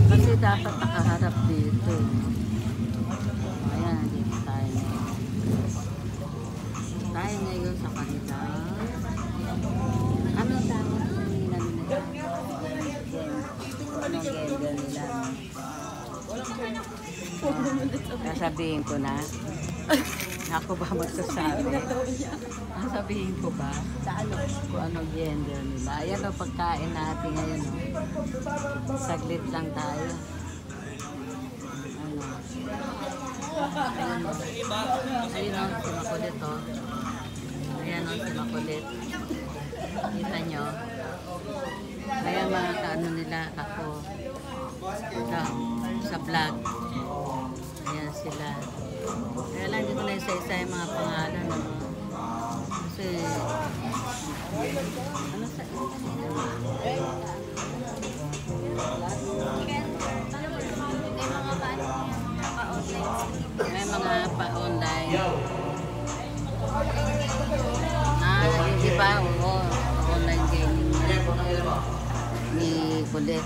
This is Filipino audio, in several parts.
Kasi dapat nakaharap dito. Ayan, dito tayo. Tayo ngayon sa kanila. Ano tawag nila? Anong gender nila? Sasabihin ko na. Ako ba magsasabi? Sasabihin ko ba? Kung anong gender nila. Ayan o, pagkain natin ngayon. Saglit lang tayo. Ano? Ayun o, si Makulit o. Ayan o, si Makulit. Kita nyo? Kaya mga kaano nila ako. Sa vlog. Ayan sila. Kaya lang hindi ko na isa-isa yung mga pangalan. Kasi ano sa may mga pa-online. Di ba? Oo. Online gaming ni Kulit.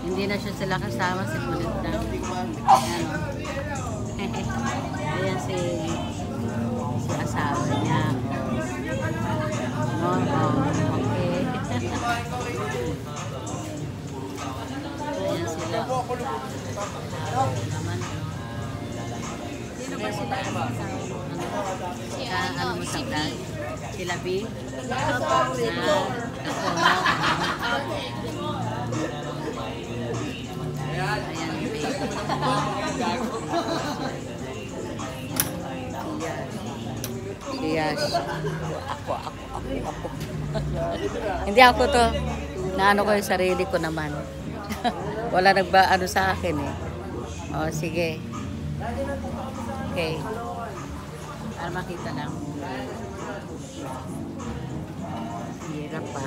Hindi na siya sila kasama, si Kulit na. Ayan o. Ayan si asawa niya. Okay. Ayan sila. Naman. Sino ba sila? Ano mo sa vlog? Sila B? Ayan B. Yes. Ako. Hindi ako to. Naano ko yung sarili ko naman. Wala nagba-ano sa akin eh. O, sige. Okay. Para makita lang. Hirap pa.